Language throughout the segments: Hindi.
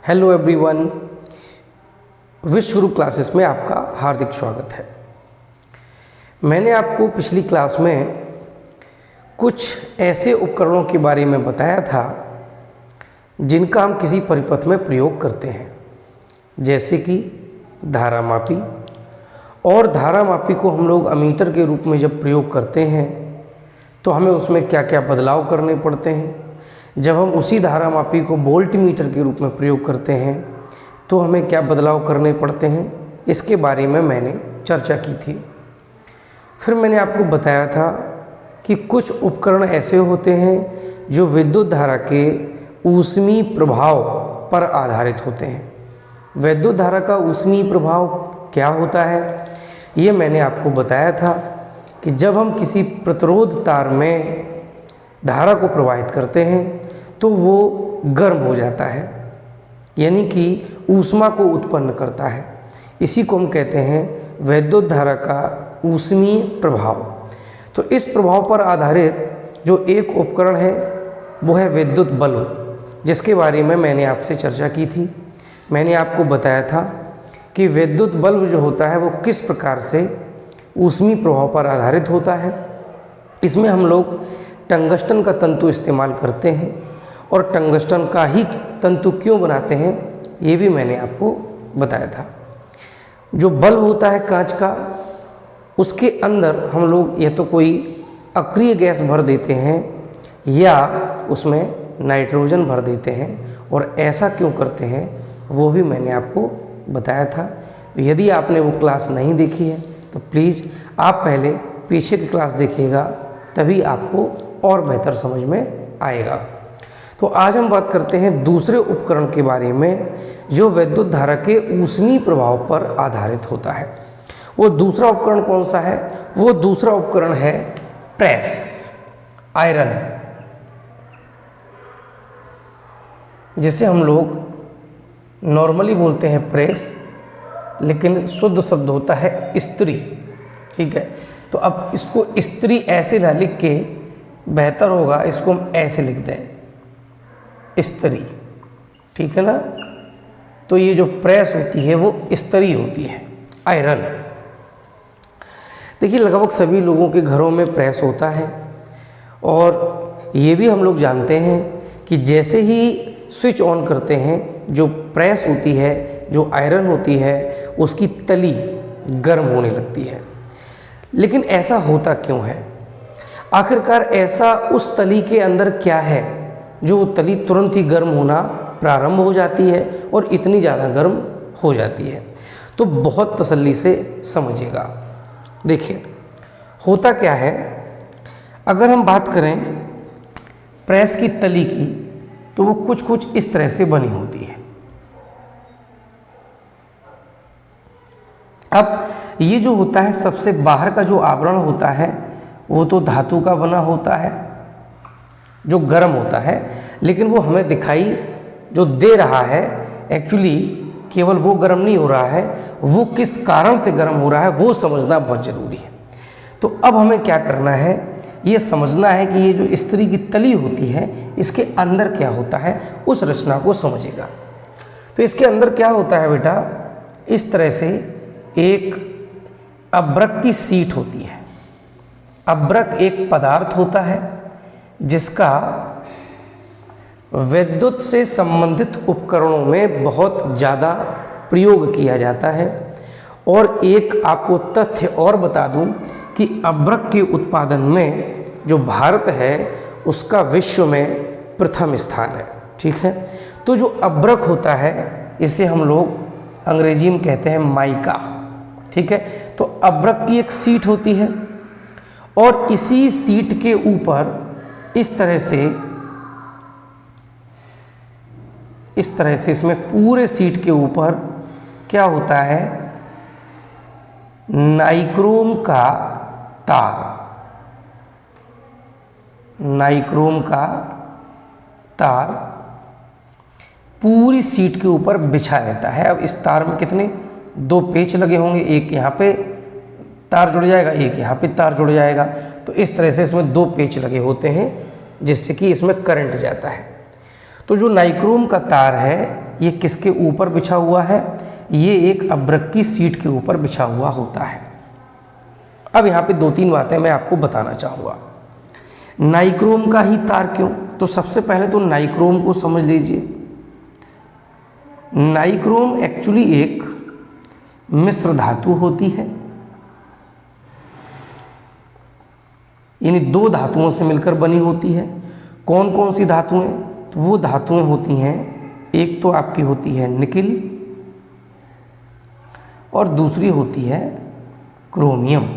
हेलो एवरीवन, विश्वगुरु क्लासेस में आपका हार्दिक स्वागत है। मैंने आपको पिछली क्लास में कुछ ऐसे उपकरणों के बारे में बताया था जिनका हम किसी परिपथ में प्रयोग करते हैं, जैसे कि धारामापी। और धारामापी को हम लोग अमीटर के रूप में जब प्रयोग करते हैं तो हमें उसमें क्या क्या बदलाव करने पड़ते हैं। जब हम उसी धारामापी को वोल्ट मीटर के रूप में प्रयोग करते हैं तो हमें क्या बदलाव करने पड़ते हैं, इसके बारे में मैंने चर्चा की थी। फिर मैंने आपको बताया था कि कुछ उपकरण ऐसे होते हैं जो विद्युत धारा के ऊष्मीय प्रभाव पर आधारित होते हैं। विद्युत धारा का ऊष्मीय प्रभाव क्या होता है, ये मैंने आपको बताया था कि जब हम किसी प्रतिरोध तार में धारा को प्रवाहित करते हैं तो वो गर्म हो जाता है, यानी कि ऊष्मा को उत्पन्न करता है। इसी को हम कहते हैं विद्युत धारा का ऊष्मीय प्रभाव। तो इस प्रभाव पर आधारित जो एक उपकरण है वो है विद्युत बल्ब, जिसके बारे में मैंने आपसे चर्चा की थी। मैंने आपको बताया था कि विद्युत बल्ब जो होता है वो किस प्रकार से ऊष्मीय प्रभाव पर आधारित होता है। इसमें हम लोग टंगस्टन का तंतु इस्तेमाल करते हैं, और टंगस्टन का ही तंतु क्यों बनाते हैं ये भी मैंने आपको बताया था। जो बल्ब होता है कांच का, उसके अंदर हम लोग या तो कोई अक्रिय गैस भर देते हैं या उसमें नाइट्रोजन भर देते हैं, और ऐसा क्यों करते हैं वो भी मैंने आपको बताया था। तो यदि आपने वो क्लास नहीं देखी है तो प्लीज़ आप पहले पीछे की क्लास देखिएगा, तभी आपको और बेहतर समझ में आएगा। तो आज हम बात करते हैं दूसरे उपकरण के बारे में जो विद्युत धारा के ऊष्मीय प्रभाव पर आधारित होता है। वो दूसरा उपकरण कौन सा है? वो दूसरा उपकरण है प्रेस, आयरन, जिसे हम लोग नॉर्मली बोलते हैं प्रेस, लेकिन शुद्ध शब्द होता है इस्त्री। ठीक है, तो अब इसको इस्त्री ऐसे ना लिख के बेहतर होगा इसको हम ऐसे लिख दें, इस्त्री। ठीक है ना। तो ये जो प्रेस होती है वो इस्त्री होती है, आयरन। देखिए, लगभग सभी लोगों के घरों में प्रेस होता है, और ये भी हम लोग जानते हैं कि जैसे ही स्विच ऑन करते हैं, जो प्रेस होती है, जो आयरन होती है, उसकी तली गर्म होने लगती है। लेकिन ऐसा होता क्यों है? आखिरकार ऐसा उस तली के अंदर क्या है जो तली तुरंत ही गर्म होना प्रारंभ हो जाती है और इतनी ज़्यादा गर्म हो जाती है? तो बहुत तसल्ली से समझिएगा। देखिए, होता क्या है, अगर हम बात करें प्रेस की तली की, तो वो कुछ कुछ इस तरह से बनी होती है। अब ये जो होता है, सबसे बाहर का जो आवरण होता है वो तो धातु का बना होता है जो गर्म होता है, लेकिन वो हमें दिखाई जो दे रहा है एक्चुअली केवल वो गर्म नहीं हो रहा है, वो किस कारण से गर्म हो रहा है वो समझना बहुत ज़रूरी है। तो अब हमें क्या करना है, ये समझना है कि ये जो इस्त्री की तली होती है इसके अंदर क्या होता है, उस रचना को समझिएगा। तो इसके अंदर क्या होता है बेटा, इस तरह से एक अब्रक की सीट होती है। अब्रक एक पदार्थ होता है जिसका विद्युत से संबंधित उपकरणों में बहुत ज़्यादा प्रयोग किया जाता है। और एक आपको तथ्य और बता दूं कि अब्रक के उत्पादन में जो भारत है उसका विश्व में प्रथम स्थान है। ठीक है, तो जो अब्रक होता है इसे हम लोग अंग्रेजी में कहते हैं माइका। ठीक है, तो अब्रक की एक सीट होती है, और इसी सीट के ऊपर इस तरह से इसमें पूरे सीट के ऊपर क्या होता है, नाइक्रोम का तार, नाइक्रोम का तार पूरी सीट के ऊपर बिछा रहता है। अब इस तार में कितने, 2 पेच लगे होंगे, एक यहाँ पे तार जुड़ जाएगा, एक यहाँ पे तार जुड़ जाएगा। तो इस तरह से इसमें 2 पेच लगे होते हैं जिससे कि इसमें करंट जाता है। तो जो नाइक्रोम का तार है ये किसके ऊपर बिछा हुआ है? ये एक अब्रक की सीट के ऊपर बिछा हुआ होता है। अब यहाँ पे 2-3 बातें मैं आपको बताना चाहूँगा। नाइक्रोम का ही तार क्यों? तो सबसे पहले तो नाइक्रोम को समझ लीजिए। नाइक्रोम एक्चुअली एक मिश्र धातु होती है, यानी 2 धातुओं से मिलकर बनी होती है। कौन कौन सी धातुएं? तो वो धातुएं होती हैं, एक तो आपकी होती है निकिल और दूसरी होती है क्रोमियम।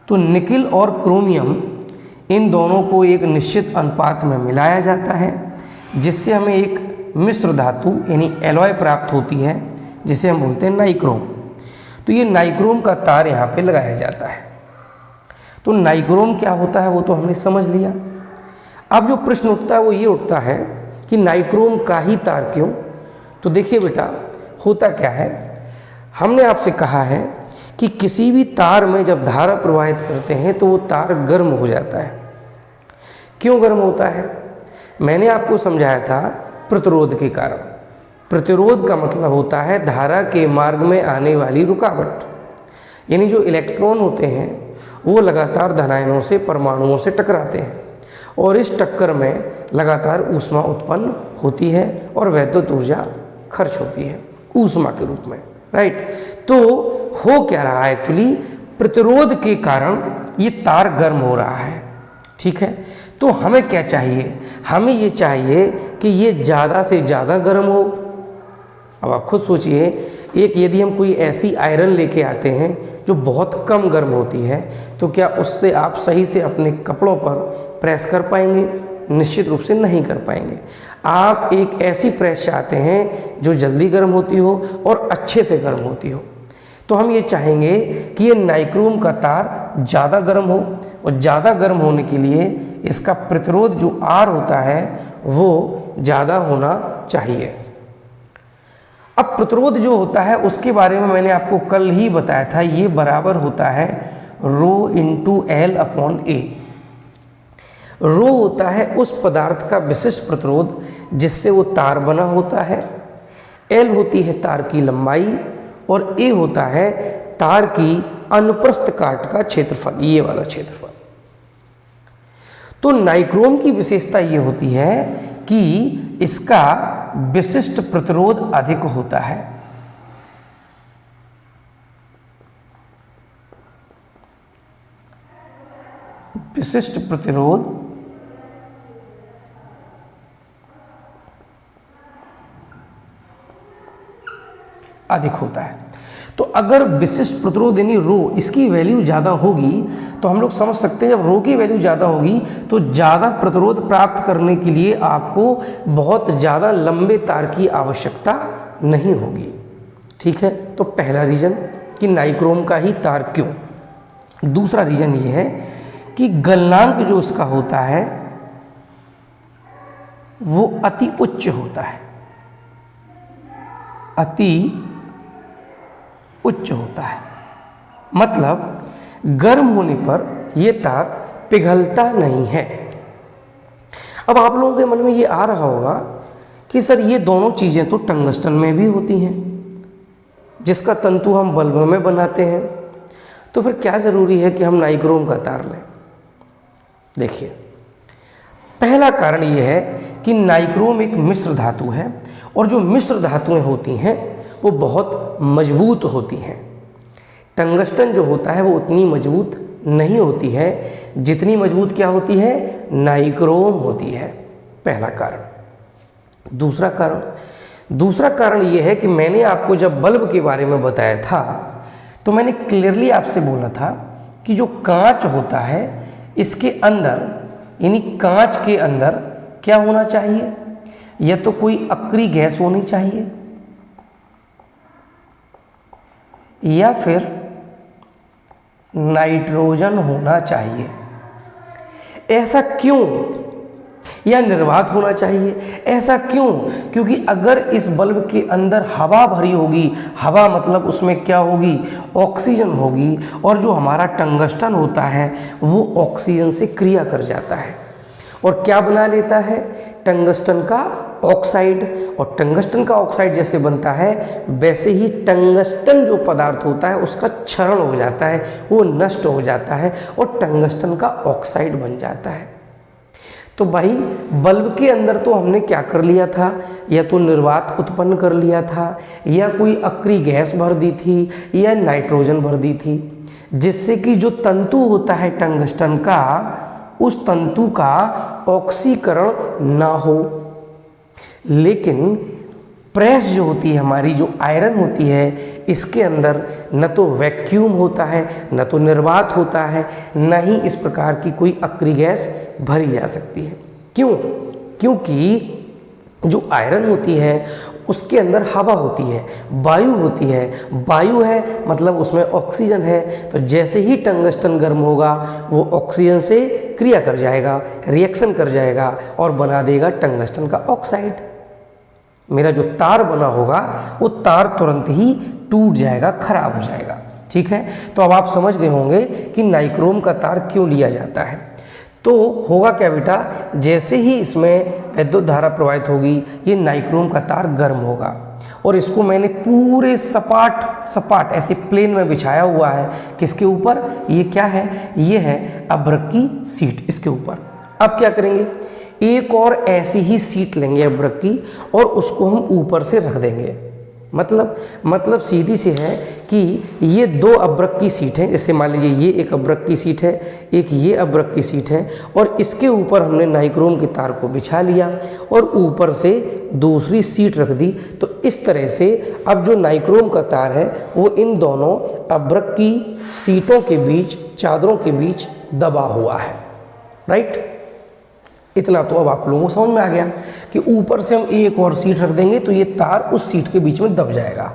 तो निकिल और क्रोमियम इन दोनों को एक निश्चित अनुपात में मिलाया जाता है, जिससे हमें एक मिश्र धातु यानी एलॉय प्राप्त होती है, जिसे हम बोलते हैं नाइक्रोम। तो ये नाइक्रोम का तार यहाँ पे लगाया जाता है। तो नाइक्रोम क्या होता है वो तो हमने समझ लिया। अब जो प्रश्न उठता है वो ये उठता है कि नाइक्रोम का ही तार क्यों? तो देखिए बेटा, होता क्या है, हमने आपसे कहा है कि किसी भी तार में जब धारा प्रवाहित करते हैं तो वो तार गर्म हो जाता है। क्यों गर्म होता है? मैंने आपको समझाया था प्रतिरोध के कारण। प्रतिरोध का मतलब होता है धारा के मार्ग में आने वाली रुकावट, यानी जो इलेक्ट्रॉन होते हैं वो लगातार धनायनों से, परमाणुओं से टकराते हैं और इस टक्कर में लगातार ऊष्मा उत्पन्न होती है और वैद्युत ऊर्जा खर्च होती है ऊष्मा के रूप में, राइट। तो हो क्या रहा है, एक्चुअली प्रतिरोध के कारण ये तार गर्म हो रहा है, ठीक है। तो हमें क्या चाहिए? हमें ये चाहिए कि ये ज़्यादा से ज़्यादा गर्म हो। अब आप खुद सोचिए, एक यदि हम कोई ऐसी आयरन लेके आते हैं जो बहुत कम गर्म होती है, तो क्या उससे आप सही से अपने कपड़ों पर प्रेस कर पाएंगे? निश्चित रूप से नहीं कर पाएंगे। आप एक ऐसी प्रेस चाहते हैं जो जल्दी गर्म होती हो और अच्छे से गर्म होती हो। तो हम ये चाहेंगे कि ये नाइक्रोम का तार ज़्यादा गर्म हो, और ज़्यादा गर्म होने के लिए इसका प्रतिरोध जो आर होता है वो ज़्यादा होना चाहिए। अब प्रतिरोध जो होता है उसके बारे में मैंने आपको कल ही बताया था, ये बराबर होता है ρ×L/A। रो होता है उस पदार्थ का विशिष्ट प्रतिरोध जिससे वो तार बना होता है, एल होती है तार की लंबाई, और ए होता है तार की अनुप्रस्थ काट का क्षेत्रफल, ये वाला क्षेत्रफल। तो नाइक्रोम की विशेषता ये होती है कि इसका विशिष्ट प्रतिरोध अधिक होता है। विशिष्ट प्रतिरोध अधिक होता है। तो अगर विशिष्ट प्रतिरोध यानी रो, इसकी वैल्यू ज़्यादा होगी तो हम लोग समझ सकते हैं जब रो की वैल्यू ज़्यादा होगी तो ज़्यादा प्रतिरोध प्राप्त करने के लिए आपको बहुत ज़्यादा लंबे तार की आवश्यकता नहीं होगी, ठीक है। तो पहला रीज़न कि नाइक्रोम का ही तार क्यों। दूसरा रीज़न ये है कि गलनांक जो उसका होता है वो अति उच्च होता है, अति उच्च होता है। मतलब गर्म होने पर यह तार पिघलता नहीं है। अब आप लोगों के मन में ये आ रहा होगा कि सर ये दोनों चीज़ें तो टंगस्टन में भी होती हैं, जिसका तंतु हम बल्ब में बनाते हैं, तो फिर क्या ज़रूरी है कि हम नाइक्रोम का तार लें। देखिए, पहला कारण ये है कि नाइक्रोम एक मिश्र धातु है, और जो मिश्र धातुएं होती हैं वो बहुत मजबूत होती हैं। टंगस्टन जो होता है वो उतनी मजबूत नहीं होती है जितनी मजबूत क्या होती है, नाइक्रोम होती है। पहला कारण। दूसरा कारण ये है कि मैंने आपको जब बल्ब के बारे में बताया था तो मैंने क्लियरली आपसे बोला था कि जो कांच होता है इसके अंदर, यानी कांच के अंदर क्या होना चाहिए, या तो कोई अक्रिय गैस होनी चाहिए या फिर नाइट्रोजन होना चाहिए। ऐसा क्यों? या निर्वात होना चाहिए। ऐसा क्यों? क्योंकि अगर इस बल्ब के अंदर हवा भरी होगी, हवा मतलब उसमें क्या होगी, ऑक्सीजन होगी, और जो हमारा टंगस्टन होता है वो ऑक्सीजन से क्रिया कर जाता है और क्या बना लेता है, टंगस्टन का ऑक्साइड, और टंगस्टन का ऑक्साइड जैसे बनता है वैसे ही टंगस्टन जो पदार्थ होता है उसका क्षरण हो जाता है, वो नष्ट हो जाता है और टंगस्टन का ऑक्साइड बन जाता है। तो भाई बल्ब के अंदर तो हमने क्या कर लिया था, या तो निर्वात उत्पन्न कर लिया था, या कोई अक्रिय गैस भर दी थी, या नाइट्रोजन भर दी थी, जिससे कि जो तंतु होता है टंगस्टन का, उस तंतु का ऑक्सीकरण ना हो। लेकिन प्रेस जो होती है हमारी, जो आयरन होती है, इसके अंदर न तो वैक्यूम होता है, न तो निर्वात होता है, न ही इस प्रकार की कोई अक्रिय गैस भरी जा सकती है। क्यों? क्योंकि जो आयरन होती है उसके अंदर हवा होती है, वायु होती है। वायु है मतलब उसमें ऑक्सीजन है, तो जैसे ही टंगस्टन गर्म होगा वो ऑक्सीजन से क्रिया कर जाएगा, रिएक्शन कर जाएगा और बना देगा टंगस्टन का ऑक्साइड। मेरा जो तार बना होगा वो तार तुरंत ही टूट जाएगा, खराब हो जाएगा। ठीक है, तो अब आप समझ गए होंगे कि नाइक्रोम का तार क्यों लिया जाता है। तो होगा क्या बेटा, जैसे ही इसमें विद्युत धारा प्रवाहित होगी ये नाइक्रोम का तार गर्म होगा, और इसको मैंने पूरे सपाट ऐसे प्लेन में बिछाया हुआ है। किसके ऊपर? ये क्या है? ये है अभ्रक की सीट, इसके ऊपर। अब क्या करेंगे, एक और ऐसी ही सीट लेंगे अभ्रक की, और उसको हम ऊपर से रख देंगे। मतलब सीधी सी है कि ये दो अभ्रक की सीट है। जैसे मान लीजिए ये एक अभ्रक की सीट है, एक ये अभ्रक की सीट है, और इसके ऊपर हमने नाइक्रोम के तार को बिछा लिया और ऊपर से दूसरी सीट रख दी। तो इस तरह से अब जो नाइक्रोम का तार है वो इन दोनों अभ्रक की सीटों के बीच, चादरों के बीच दबा हुआ है। राइट, इतना तो अब आप लोगों को समझ में आ गया कि ऊपर से हम एक और सीट रख देंगे तो ये तार उस सीट के बीच में दब जाएगा।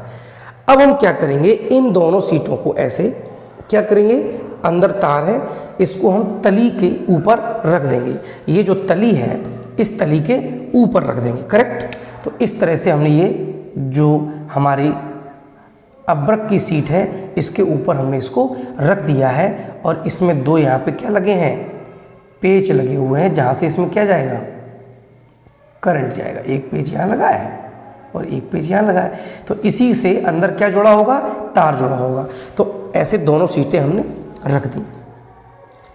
अब हम क्या करेंगे, इन दोनों सीटों को ऐसे क्या करेंगे, अंदर तार है, इसको हम तली के ऊपर रख देंगे। ये जो तली है इस तली के ऊपर रख देंगे। करेक्ट, तो इस तरह से हमने ये जो हमारी अभ्रक की सीट है इसके ऊपर हमने इसको रख दिया है, और इसमें दो यहाँ पे क्या लगे हैं, पेच लगे हुए हैं, जहाँ से इसमें क्या जाएगा, करंट जाएगा। एक पेच यहाँ लगा है और एक पेच यहाँ लगा है, तो इसी से अंदर क्या जुड़ा होगा, तार जुड़ा होगा। तो ऐसे दोनों सीटें हमने रख दी।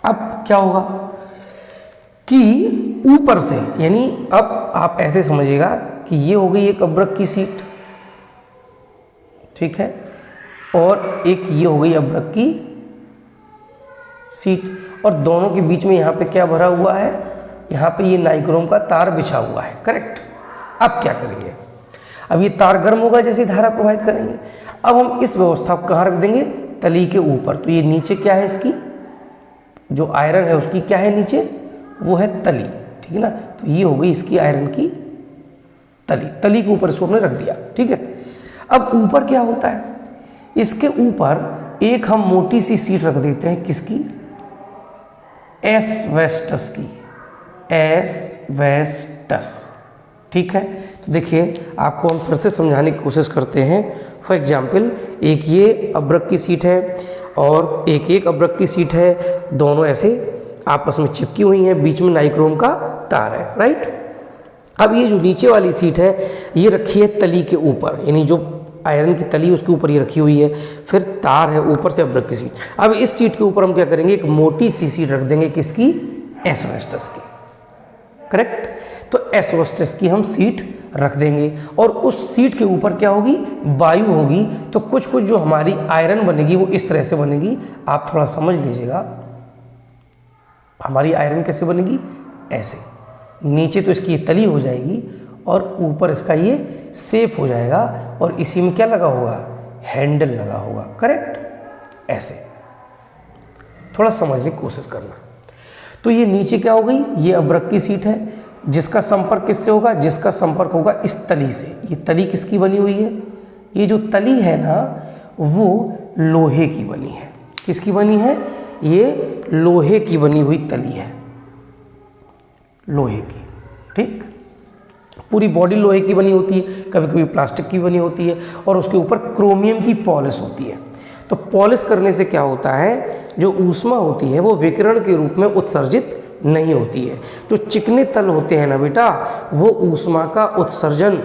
अब क्या होगा कि ऊपर से, यानी अब आप ऐसे समझिएगा कि ये हो गई एक अभ्रक की सीट, ठीक है, और एक ये हो गई अभ्रक की सीट, और दोनों के बीच में यहाँ पे क्या भरा हुआ है, यहाँ पे ये नाइक्रोम का तार बिछा हुआ है। करेक्ट, अब क्या करेंगे, अब ये तार गर्म होगा जैसे धारा प्रवाहित करेंगे। अब हम इस व्यवस्था को कहाँ रख देंगे, तली के ऊपर। तो ये नीचे क्या है, इसकी जो आयरन है उसकी क्या है नीचे, वो है तली, ठीक है ना। तो ये हो गई इसकी आयरन की तली, तली के ऊपर इसको हमने रख दिया। ठीक है, अब ऊपर क्या होता है, इसके ऊपर एक हम मोटी सी सीट रख देते हैं, किसकी, एस्बेस्टस की, एस्बेस्टस। ठीक है, तो देखिए आपको हम फिर से समझाने की कोशिश करते हैं। फॉर एग्जाम्पल, एक ये अभ्रक की सीट है और एक अभ्रक की सीट है, दोनों ऐसे आपस में चिपकी हुई हैं, बीच में नाइक्रोम का तार है। राइट, अब ये जो नीचे वाली सीट है ये रखी है तली के ऊपर, यानी जो आयरन की तली उसके ऊपर ये रखी हुई है, फिर तार है ऊपर से अभ्रक की सीट। अब इस सीट के ऊपर हम क्या करेंगे, एक मोटी सी सीट रख देंगे, किसकी, एस्बेस्टस की। करेक्ट, तो एस्बेस्टस की हम सीट रख देंगे, और उस सीट के ऊपर क्या होगी, वायु होगी। तो कुछ कुछ जो हमारी आयरन बनेगी वो इस तरह से बनेगी, आप थोड़ा समझ लीजिएगा। हमारी आयरन कैसे बनेगी, ऐसे, नीचे तो इसकी तली हो जाएगी और ऊपर इसका ये शेप हो जाएगा, और इसी में क्या लगा होगा, हैंडल लगा होगा। करेक्ट, ऐसे थोड़ा समझने की कोशिश करना। तो ये नीचे क्या हो गई, ये अभ्रक की सीट है, जिसका संपर्क किससे होगा, जिसका संपर्क होगा इस तली से। ये तली किसकी बनी हुई है, ये जो तली है ना वो लोहे की बनी है। किसकी बनी है, ये लोहे की बनी हुई तली है, लोहे की। ठीक, पूरी बॉडी लोहे की बनी होती है, कभी कभी प्लास्टिक की बनी होती है, और उसके ऊपर क्रोमियम की पॉलिश होती है। तो पॉलिश करने से क्या होता है, जो ऊष्मा होती है वो विकिरण के रूप में उत्सर्जित नहीं होती है। जो चिकने तल होते हैं ना बेटा, वो ऊष्मा का उत्सर्जन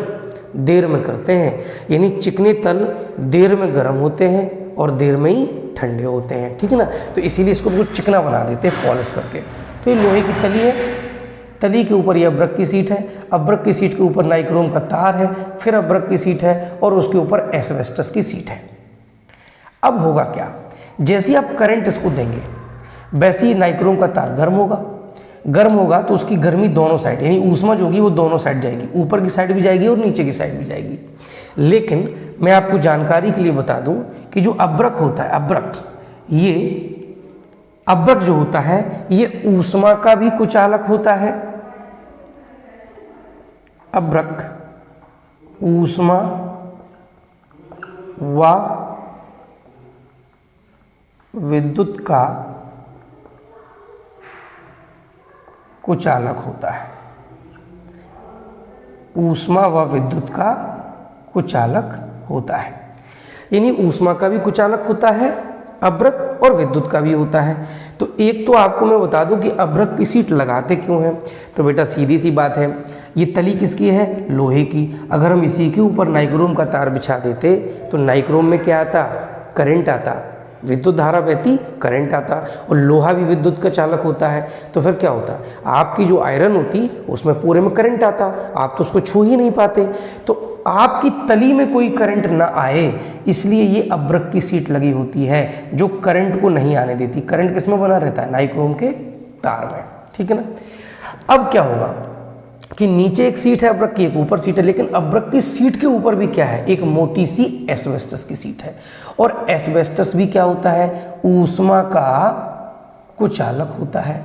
देर में करते हैं, यानी चिकने तल देर में गर्म होते हैं और देर में ही ठंडे होते हैं, ठीक है ना। तो इसीलिए इसको बिल्कुल चिकना बना देते हैं पॉलिश करके। तो ये लोहे की तली है, तली के ऊपर ये अब्रक की सीट है, अब्रक की सीट के ऊपर नाइक्रोम का तार है, फिर अब्रक की सीट है और उसके ऊपर एस्बेस्टस की सीट है। अब होगा क्या, जैसे आप करंट इसको देंगे वैसे ही नाइक्रोम का तार गर्म होगा, गर्म होगा तो उसकी गर्मी दोनों साइड, यानी ऊष्मा जो होगी वो दोनों साइड जाएगी, ऊपर की साइड भी जाएगी और नीचे की साइड भी जाएगी। लेकिन मैं आपको जानकारी के लिए बता दूं कि जो अब्रक होता है, अब्रक जो होता है ये ऊष्मा का भी कुचालक होता है। अब्रक ऊष्मा व विद्युत का कुचालक होता है। ऊष्मा व विद्युत का कुचालक होता है, यानी ऊष्मा का भी कुचालक होता है अब्रक और विद्युत का भी होता है। तो एक तो आपको मैं बता दूं कि अब्रक की सीट लगाते क्यों हैं। तो बेटा सीधी सी बात है, ये तली किसकी है, लोहे की। अगर हम इसी के ऊपर नाइक्रोम का तार बिछा देते तो नाइक्रोम में क्या आता, करंट आता, विद्युत धारा बहती, करंट आता, और लोहा भी विद्युत का चालक होता है। तो फिर क्या होता, आपकी जो आयरन होती उसमें पूरे में करंट आता, आप तो उसको छू ही नहीं पाते। तो आपकी तली में कोई करंट ना आए इसलिए ये अब्रक की सीट लगी होती है जो करंट को नहीं आने देती। करंट किस में बना रहता है, नाइक्रोम के तार में, ठीक है ना। अब क्या होगा कि नीचे एक सीट है अब्रक की, एक ऊपर सीट है, लेकिन अब्रक की सीट के ऊपर भी क्या है, एक मोटी सी एस्बेस्टस की सीट है। और एस्बेस्टस भी क्या होता है, ऊष्मा का कुचालक होता है,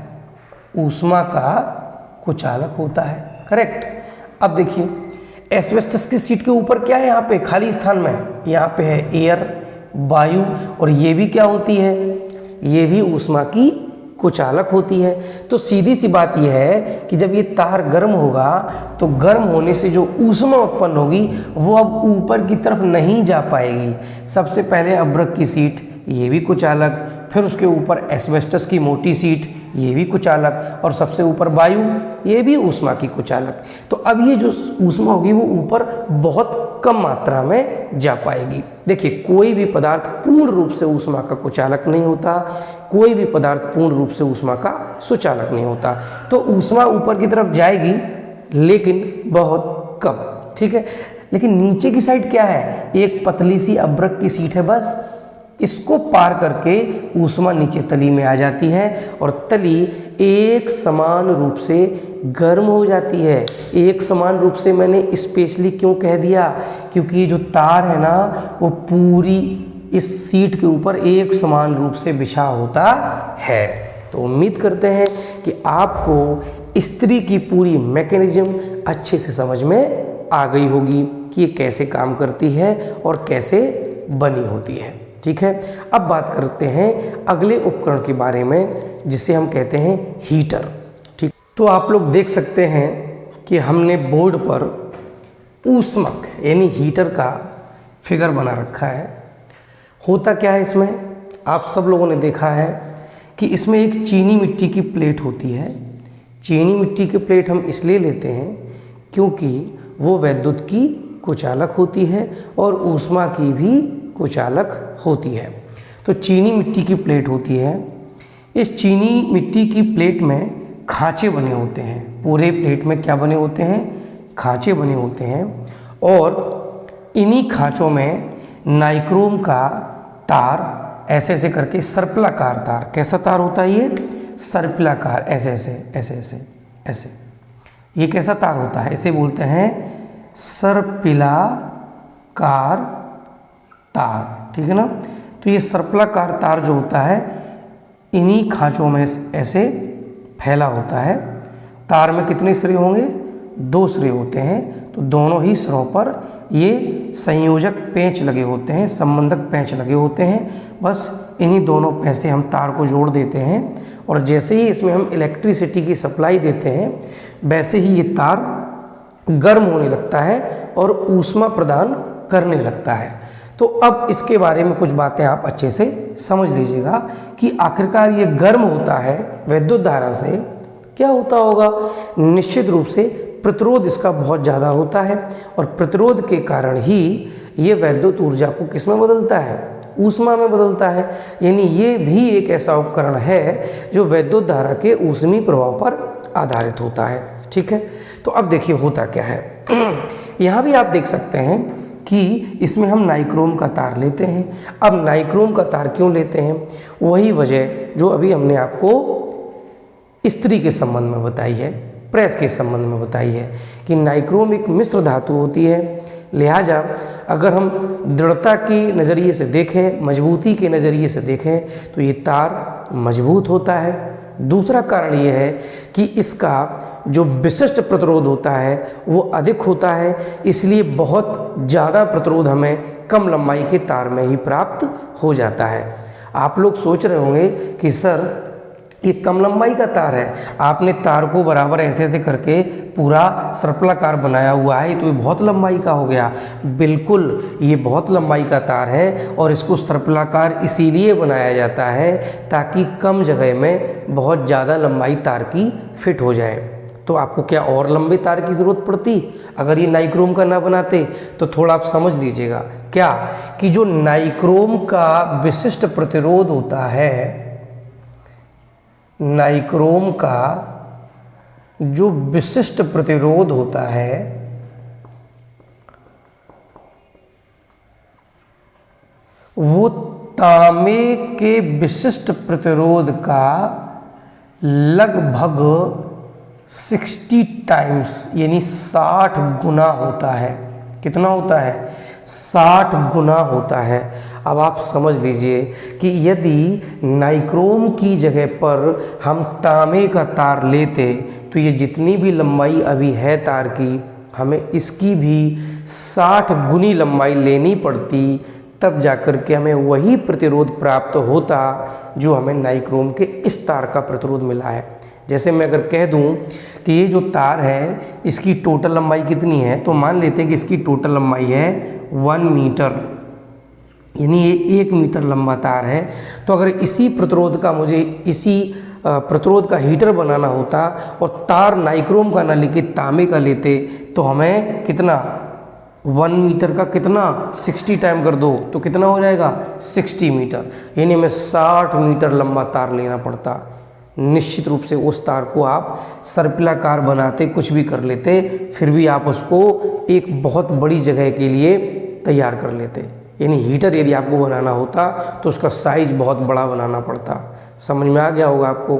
ऊष्मा का कुचालक होता है, करेक्ट। अब देखिए एस्बेस्टस की सीट के ऊपर क्या है, यहाँ पे खाली स्थान में है, यहाँ पे है एयर, वायु, और ये भी क्या होती है, ये भी ऊष्मा की कुचालक होती है। तो सीधी सी बात यह है कि जब ये तार गर्म होगा तो गर्म होने से जो ऊष्मा उत्पन्न होगी वो अब ऊपर की तरफ नहीं जा पाएगी। सबसे पहले अब्रक की सीट, ये भी कुचालक, फिर उसके ऊपर एस्बेस्टस की मोटी सीट, ये भी कुचालक, और सबसे ऊपर वायु, ये भी ऊष्मा की कुचालक। तो अब ये जो ऊष्मा होगी वो ऊपर बहुत कम मात्रा में जा पाएगी। देखिए कोई भी पदार्थ पूर्ण रूप से ऊष्मा का कुचालक नहीं होता, कोई भी पदार्थ पूर्ण रूप से ऊष्मा का सुचालक नहीं होता। तो ऊष्मा ऊपर की तरफ जाएगी लेकिन बहुत कम, ठीक है। लेकिन नीचे की साइड क्या है, एक पतली सी अब्रक की सीट है, बस इसको पार करके ऊष्मा नीचे तली में आ जाती है और तली एक समान रूप से गर्म हो जाती है। एक समान रूप से मैंने स्पेशली क्यों कह दिया, क्योंकि ये जो तार है ना वो पूरी इस सीट के ऊपर एक समान रूप से बिछा होता है। तो उम्मीद करते हैं कि आपको स्त्री की पूरी मैकेनिज्म अच्छे से समझ में आ गई होगी कि ये कैसे काम करती है और कैसे बनी होती है, ठीक है। अब बात करते हैं अगले उपकरण के बारे में जिसे हम कहते हैं हीटर, ठीक। तो आप लोग देख सकते हैं कि हमने बोर्ड पर ऊष्मक यानी हीटर का फिगर बना रखा है। होता क्या है इसमें, आप सब लोगों ने देखा है कि इसमें एक चीनी मिट्टी की प्लेट होती है। चीनी मिट्टी की प्लेट हम इसलिए लेते हैं क्योंकि वो विद्युत की कुचालक होती है और ऊष्मा की भी कुचालक होती है। तो चीनी मिट्टी की प्लेट होती है, इस चीनी मिट्टी की प्लेट में खांचे बने होते हैं। पूरे प्लेट में क्या बने होते हैं, खांचे बने होते हैं, और इन्हीं खांचों में नाइक्रोम का तार ऐसे ऐसे करके सर्पिलाकार तार, कैसा तार होता है ये, सर्पिलाकार, ऐसे ऐसे ऐसे ऐसे ऐसे, ये कैसा तार होता है, इसे बोलते हैं सर्पिलाकार तार, ठीक है ना। तो ये सर्पिलाकार तार जो होता है इन्हीं खांचों में ऐसे फैला होता है। तार में कितने सिरे होंगे, 2 सिरे होते हैं। तो दोनों ही सिरों पर ये संयोजक पेंच लगे होते हैं, संबंधक पेंच लगे होते हैं। बस इन्हीं दोनों पेंच से हम तार को जोड़ देते हैं और जैसे ही इसमें हम इलेक्ट्रिसिटी की सप्लाई देते हैं वैसे ही ये तार गर्म होने लगता है और ऊष्मा प्रदान करने लगता है। तो अब इसके बारे में कुछ बातें आप अच्छे से समझ लीजिएगा कि आखिरकार ये गर्म होता है विद्युत धारा से, क्या होता होगा? निश्चित रूप से प्रतिरोध इसका बहुत ज़्यादा होता है और प्रतिरोध के कारण ही ये वैद्युत ऊर्जा को किस में बदलता है? ऊष्मा में बदलता है। यानी ये भी एक ऐसा उपकरण है जो वैद्युत धारा के ऊष्मीय प्रभाव पर आधारित होता है। ठीक है, तो अब देखिए होता क्या है। यहाँ भी आप देख सकते हैं कि इसमें हम नाइक्रोम का तार लेते हैं। अब नाइक्रोम का तार क्यों लेते हैं? वही वजह जो अभी हमने आपको इस्त्री के संबंध में बताई है, प्रेस के संबंध में बताई है कि नाइक्रोम एक मिश्र धातु होती है। लिहाजा अगर हम दृढ़ता की नज़रिए से देखें, मजबूती के नज़रिए से देखें तो ये तार मजबूत होता है। दूसरा कारण ये है कि इसका जो विशिष्ट प्रतिरोध होता है वो अधिक होता है, इसलिए बहुत ज़्यादा प्रतिरोध हमें कम लंबाई के तार में ही प्राप्त हो जाता है। आप लोग सोच रहे होंगे कि सर ये कम लंबाई का तार है, आपने तार को बराबर ऐसे ऐसे करके पूरा सर्पिलाकार बनाया हुआ है, तो ये बहुत लंबाई का हो गया। बिल्कुल, ये बहुत लंबाई का तार है और इसको सर्पिलाकार इसीलिए बनाया जाता है ताकि कम जगह में बहुत ज़्यादा लंबाई तार की फिट हो जाए। तो आपको क्या और लंबे तार की ज़रूरत पड़ती अगर ये नाइक्रोम का ना बनाते? तो थोड़ा आप समझ लीजिएगा क्या कि जो नाइक्रोम का विशिष्ट प्रतिरोध होता है, नाइक्रोम का जो विशिष्ट प्रतिरोध होता है वो तांबे के विशिष्ट प्रतिरोध का लगभग 60 टाइम्स यानी 60 गुना होता है। कितना होता है? 60 गुना होता है। अब आप समझ लीजिए कि यदि नाइक्रोम की जगह पर हम तांबे का तार लेते तो ये जितनी भी लंबाई अभी है तार की, हमें इसकी भी 60 गुनी लंबाई लेनी पड़ती, तब जाकर के हमें वही प्रतिरोध प्राप्त होता जो हमें नाइक्रोम के इस तार का प्रतिरोध मिला है। जैसे मैं अगर कह दूं कि ये जो तार है इसकी टोटल लंबाई कितनी है, तो मान लेते हैं कि इसकी टोटल लंबाई है 1 मीटर, यानी ये 1 मीटर लंबा तार है। तो अगर इसी प्रतिरोध का मुझे इसी प्रतिरोध का हीटर बनाना होता और तार नाइक्रोम का ना लेके तांबे का लेते तो हमें कितना 1 मीटर का कितना 60 टाइम कर दो तो कितना हो जाएगा 60 मीटर, यानी हमें 60 मीटर लंबा तार लेना पड़ता। निश्चित रूप से उस तार को आप सर्पिलाकार बनाते, कुछ भी कर लेते, फिर भी आप उसको एक बहुत बड़ी जगह के लिए तैयार कर लेते। यानी हीटर यदि आपको बनाना होता तो उसका साइज बहुत बड़ा बनाना पड़ता। समझ में आ गया होगा आपको।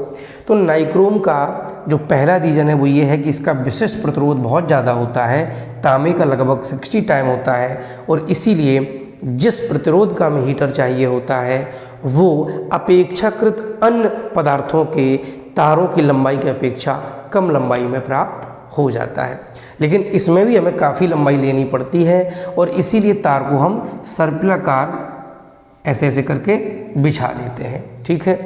तो नाइक्रोम का जो पहला रीज़न है वो ये है कि इसका विशिष्ट प्रतिरोध बहुत ज़्यादा होता है, तांबे का लगभग 60 टाइम होता है, और इसीलिए जिस प्रतिरोध का हमें हीटर चाहिए होता है वो अपेक्षाकृत अन्य पदार्थों के तारों की लंबाई की अपेक्षा कम लंबाई में प्राप्त हो जाता है। लेकिन इसमें भी हमें काफ़ी लंबाई लेनी पड़ती है और इसीलिए तार को हम सर्पिलाकार ऐसे ऐसे करके बिछा देते हैं। ठीक है।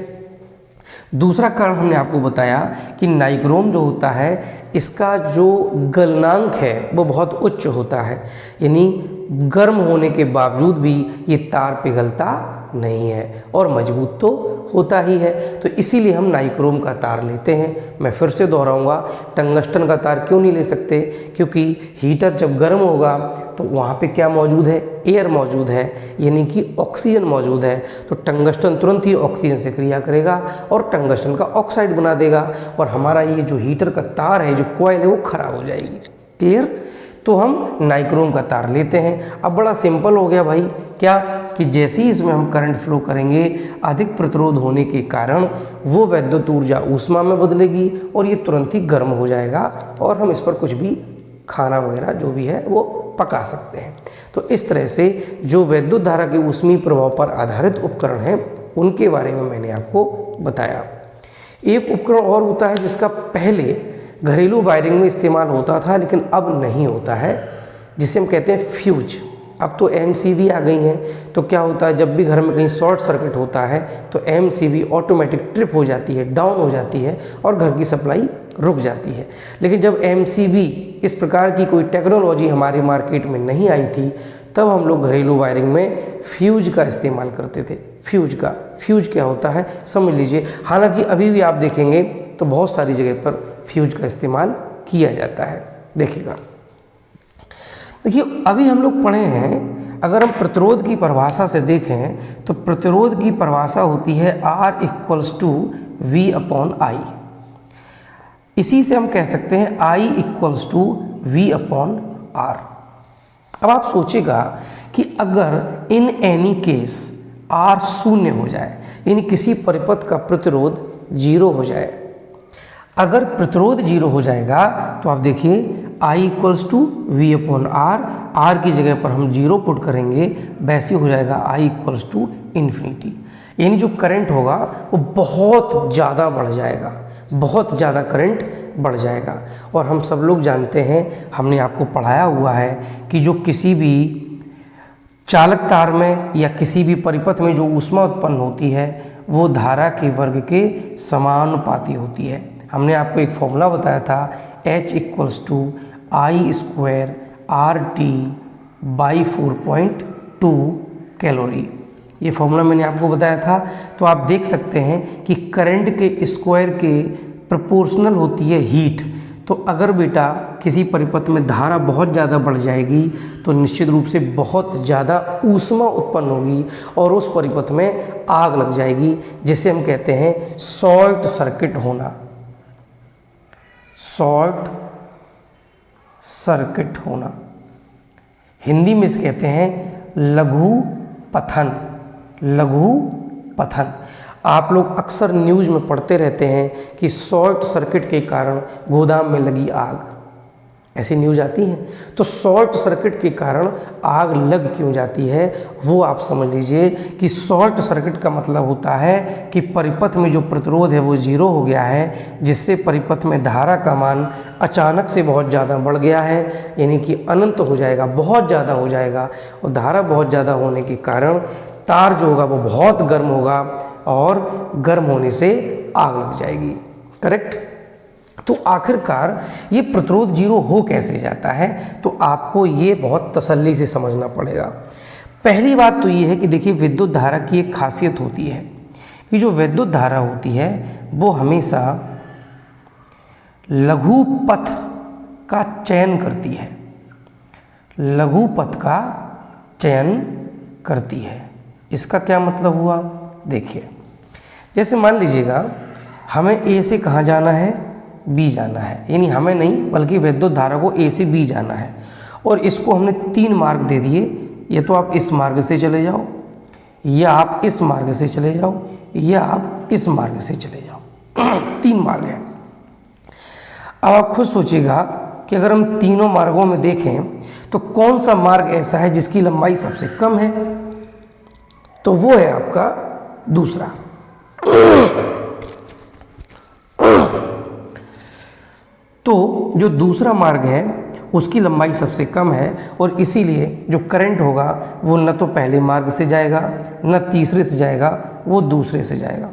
दूसरा कारण हमने आपको बताया कि नाइक्रोम जो होता है इसका जो गलनांक है वो बहुत उच्च होता है, यानी गर्म होने के बावजूद भी ये तार पिघलता नहीं है और मजबूत तो होता ही है। तो इसीलिए हम नाइक्रोम का तार लेते हैं। मैं फिर से दोहराऊंगा, टंगस्टन का तार क्यों नहीं ले सकते? क्योंकि हीटर जब गर्म होगा तो वहाँ पे क्या मौजूद है? एयर मौजूद है, यानी कि ऑक्सीजन मौजूद है। तो टंगस्टन तुरंत ही ऑक्सीजन से क्रिया करेगा और टंगस्टन का ऑक्साइड बना देगा और हमारा ये जो हीटर का तार है, जो कॉइल है, वो खराब हो जाएगी। क्लियर? तो हम नाइक्रोम का तार लेते हैं। अब बड़ा सिंपल हो गया भाई, क्या कि जैसे ही इसमें हम करंट फ्लो करेंगे, अधिक प्रतिरोध होने के कारण वो वैद्युत ऊर्जा ऊष्मा में बदलेगी और ये तुरंत ही गर्म हो जाएगा और हम इस पर कुछ भी खाना वगैरह जो भी है वो पका सकते हैं। तो इस तरह से जो वैद्युत धारा के ऊष्मीय प्रभाव पर आधारित उपकरण हैं उनके बारे में मैंने आपको बताया। एक उपकरण और होता है जिसका पहले घरेलू वायरिंग में इस्तेमाल होता था लेकिन अब नहीं होता है, जिसे हम कहते हैं फ्यूज। अब तो MCB आ गई हैं, तो क्या होता है, जब भी घर में कहीं शॉर्ट सर्किट होता है तो MCB ऑटोमेटिक ट्रिप हो जाती है, डाउन हो जाती है और घर की सप्लाई रुक जाती है। लेकिन जब MCB इस प्रकार की कोई टेक्नोलॉजी हमारे मार्केट में नहीं आई थी, तब हम लोग घरेलू वायरिंग में फ्यूज का इस्तेमाल करते थे। फ्यूज क्या होता है समझ लीजिए। हालांकि अभी भी आप देखेंगे तो बहुत सारी जगह पर फ्यूज का इस्तेमाल किया जाता है। देखिएगा, देखिए अभी हम लोग पढ़े हैं, अगर हम प्रतिरोध की परिभाषा से देखें तो प्रतिरोध की परिभाषा होती है R = V/I। इसी से हम कह सकते हैं I = V/R। अब आप सोचेगा कि अगर इन एनी केस R शून्य हो जाए, यानी किसी परिपथ का प्रतिरोध 0 हो जाए, अगर प्रतिरोध 0 हो जाएगा तो आप देखिए I = V/R, R की जगह पर हम 0 पुट करेंगे, वैसे हो जाएगा I = इन्फिनिटी। यानी जो करंट होगा वो बहुत ज़्यादा बढ़ जाएगा, बहुत ज़्यादा करंट बढ़ जाएगा। और हम सब लोग जानते हैं, हमने आपको पढ़ाया हुआ है कि जो किसी भी चालक तार में या किसी भी परिपथ में जो ऊष्मा उत्पन्न होती है वो धारा के वर्ग के समानुपाती होती है। हमने आपको एक फॉर्मूला बताया था, H = I² RT/4.2 कैलोरी। ये फॉर्मूला मैंने आपको बताया था। तो आप देख सकते हैं कि करंट के स्क्वायर के प्रोपोर्शनल होती है हीट। तो अगर बेटा किसी परिपथ में धारा बहुत ज़्यादा बढ़ जाएगी तो निश्चित रूप से बहुत ज़्यादा ऊष्मा उत्पन्न होगी और उस परिपथ में आग लग जाएगी, जिसे हम कहते हैं शॉर्ट सर्किट होना। शॉर्ट सर्किट होना, हिंदी में इसे कहते हैं लघु पथन। लघु पथन आप लोग अक्सर न्यूज़ में पढ़ते रहते हैं कि शॉर्ट सर्किट के कारण गोदाम में लगी आग, ऐसी न्यूज़ आती है। तो शॉर्ट सर्किट के कारण आग लग क्यों जाती है वो आप समझ लीजिए कि शॉर्ट सर्किट का मतलब होता है कि परिपथ में जो प्रतिरोध है वो 0 हो गया है, जिससे परिपथ में धारा का मान अचानक से बहुत ज़्यादा बढ़ गया है, यानी कि अनंत हो जाएगा, बहुत ज़्यादा हो जाएगा। और धारा बहुत ज़्यादा होने के कारण तार जो होगा वो बहुत गर्म होगा और गर्म होने से आग लग जाएगी। करेक्ट। तो आखिरकार ये प्रतिरोध 0 हो कैसे जाता है, तो आपको ये बहुत तसल्ली से समझना पड़ेगा। पहली बात तो ये है कि देखिए विद्युत धारा की एक खासियत होती है कि जो विद्युत धारा होती है वो हमेशा लघु पथ का चयन करती है। लघु पथ का चयन करती है। इसका क्या मतलब हुआ, देखिए जैसे मान लीजिएगा हमें A से कहाँ जाना है, B जाना है, यानी हमें नहीं बल्कि विद्युत धारा को A से B जाना है। और इसको हमने 3 मार्ग दे दिए, या तो आप इस मार्ग से चले जाओ, या आप इस मार्ग से चले जाओ, या आप इस मार्ग से चले जाओ। 3 मार्ग हैं। अब आप खुद सोचिएगा कि अगर हम तीनों मार्गों में देखें तो कौन सा मार्ग ऐसा है जिसकी लंबाई सबसे कम है, तो वो है आपका दूसरा। तो जो दूसरा मार्ग है उसकी लंबाई सबसे कम है और इसीलिए जो करंट होगा वो न तो पहले मार्ग से जाएगा न तीसरे से जाएगा, वो दूसरे से जाएगा।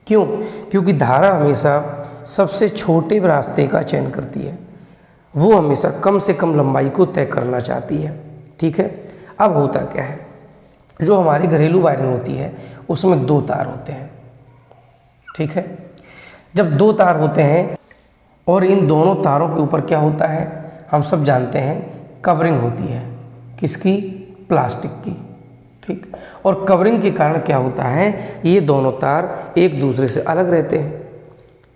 क्यों? क्योंकि धारा हमेशा सबसे छोटे रास्ते का चयन करती है, वो हमेशा कम से कम लंबाई को तय करना चाहती है। ठीक है। अब होता क्या है, जो हमारी घरेलू वायरिंग होती है उसमें 2 तार होते हैं। ठीक है। जब 2 तार होते हैं और इन दोनों तारों के ऊपर क्या होता है, हम सब जानते हैं कवरिंग होती है। किसकी? प्लास्टिक की। ठीक। और कवरिंग के कारण क्या होता है, ये दोनों तार एक दूसरे से अलग रहते हैं,